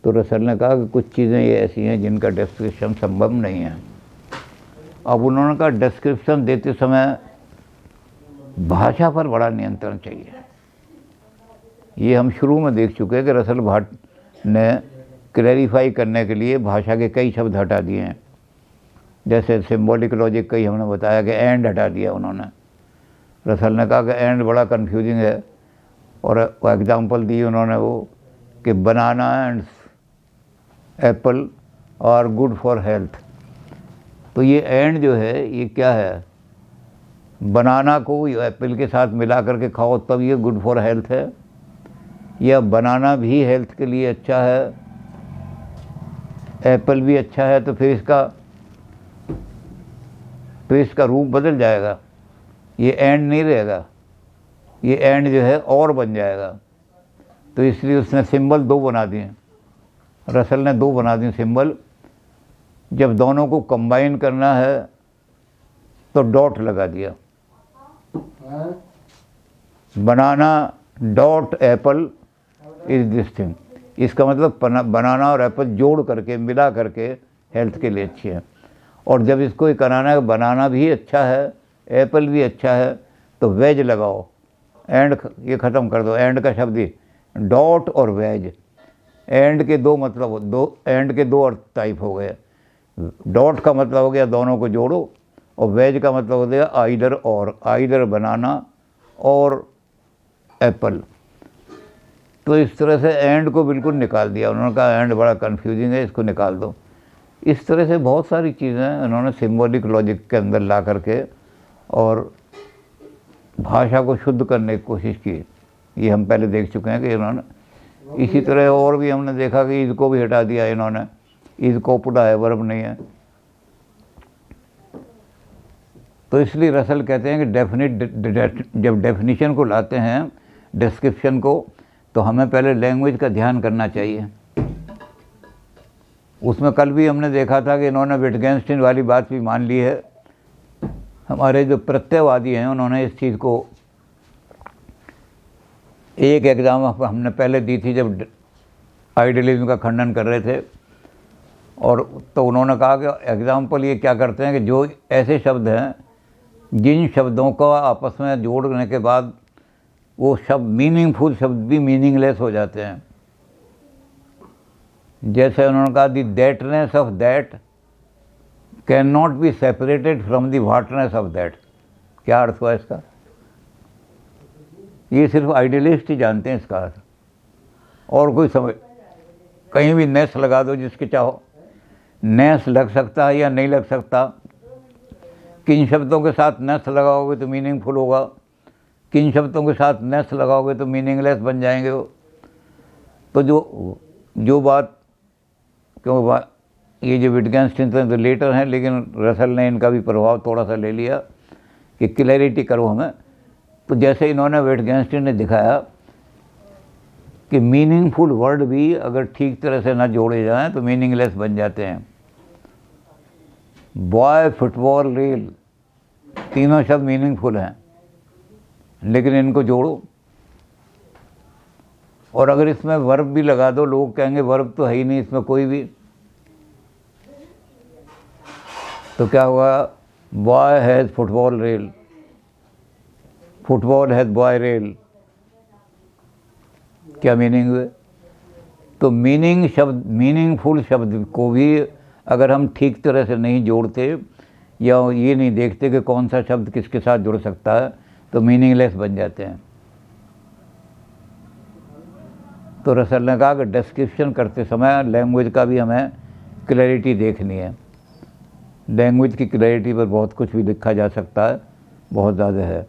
तो रसल ने कहा कि कुछ चीज़ें ये ऐसी हैं जिनका डिस्क्रिप्शन संभव नहीं है। अब उन्होंने कहा डिस्क्रिप्शन देते समय भाषा पर बड़ा नियंत्रण चाहिए। ये हम शुरू में देख चुके हैं कि रसल भाट ने क्लैरिफाई करने के लिए भाषा के कई शब्द हटा दिए हैं। जैसे सिंबॉलिक लॉजिक कई हमने बताया कि एंड हटा दिया उन्होंने। रसल ने कहा कि एंड बड़ा कंफ्यूजिंग है, और एग्जांपल दी उन्होंने वो कि banana and apple are good for health. तो ये एंड जो है ये क्या है, बनाना को एप्पल के साथ मिला करके खाओ तब ये गुड फॉर हेल्थ है, या बनाना भी हेल्थ के लिए अच्छा है, एप्पल भी अच्छा है, तो फिर इसका रूप बदल जाएगा, ये एंड नहीं रहेगा, ये एंड जो है और बन जाएगा। तो इसलिए उसने सिंबल दो बना दिए, रसल ने दो बना दिए सिंबल। जब दोनों को कंबाइन करना है तो डॉट लगा दिया, banana dot apple is this thing. इसका मतलब बनाना और एप्पल जोड़ करके मिला करके हेल्थ के लिए अच्छी है। और जब इसको ये कराना है बनाना भी अच्छा है एप्पल भी अच्छा है तो वेज लगाओ, एंड ये ख़त्म कर दो, एंड का शब्द ही डॉट और वेज। एंड के दो मतलब एंड के दो अर्थ टाइप हो गए। डॉट का मतलब हो गया दोनों को जोड़ो, और वेज का मतलब हो गया आइदर और, आइदर बनाना और एप्पल। तो इस तरह से एंड को बिल्कुल निकाल दिया उन्होंने, कहा एंड बड़ा कंफ्यूजिंग है, इसको निकाल दो। इस तरह से बहुत सारी चीज़ें उन्होंने सिंबॉलिक लॉजिक के अंदर ला करके और भाषा को शुद्ध करने की कोशिश की। ये हम पहले देख चुके हैं कि इन्होंने इसी तरह और भी हमने देखा कि ईद को भी हटा दिया इन्होंने, ईद कोपुला है, वर्ब नहीं है। तो इसलिए रसल कहते हैं कि जब डेफिनेशन को लाते हैं डिस्क्रिप्शन को, तो हमें पहले लैंग्वेज का ध्यान करना चाहिए। उसमें कल भी हमने देखा था कि इन्होंने विटगेंस्टाइन वाली बात भी मान ली है। हमारे जो प्रत्ययवादी हैं उन्होंने इस चीज़ को, एक एग्ज़ाम हमने पहले दी थी जब आइडियलिज्म का खंडन कर रहे थे, और तो उन्होंने कहा कि एग्ज़ाम्पल ये क्या करते हैं कि जो ऐसे शब्द हैं जिन शब्दों को आपस में जोड़ने के बाद वो शब्द मीनिंगफुल शब्द भी मीनिंगलेस हो जाते हैं। जैसे उन्होंने कहा the thatness of that can not be separated from the whatness of that. क्या अर्थ हुआ इसका? ये सिर्फ आइडियलिस्ट ही जानते हैं इसका अर्थ, और कोई समझ, कहीं भी नेस लगा दो जिसके चाहो, नेस लग सकता है या नहीं लग सकता। किन शब्दों के साथ नेस लगाओगे तो मीनिंगफुल होगा, किन शब्दों के साथ नेस लगाओगे तो मीनिंगलेस बन जाएंगे वो। तो जो बात, क्यों ये जो विटगेंस्टाइन तो लेटर हैं, लेकिन रसल ने इनका भी प्रभाव थोड़ा सा ले लिया कि क्लैरिटी करो हमें। तो जैसे इन्होंने विटगेंस्टाइन ने दिखाया कि मीनिंगफुल वर्ड भी अगर ठीक तरह से ना जोड़े जाएं तो मीनिंगलेस बन जाते हैं। बॉय, फुटबॉल, रेल, तीनों शब्द मीनिंगफुल हैं, लेकिन इनको जोड़ो। और अगर इसमें वर्ब भी लगा दो, लोग कहेंगे वर्ब तो है ही नहीं इसमें कोई भी, तो क्या हुआ? Boy has football rail, football has boy rail, क्या मीनिंग हुए? तो मीनिंगफुल शब्द को भी अगर हम ठीक तरह से नहीं जोड़ते या ये नहीं देखते कि कौन सा शब्द किसके साथ जुड़ सकता है, तो मीनिंगलेस बन जाते हैं। तो रसल ने कहा कि डिस्क्रिप्शन करते समय लैंग्वेज का भी हमें क्लैरिटी देखनी है। लैंग्वेज की क्लैरिटी पर बहुत कुछ भी लिखा जा सकता है, बहुत ज़्यादा है।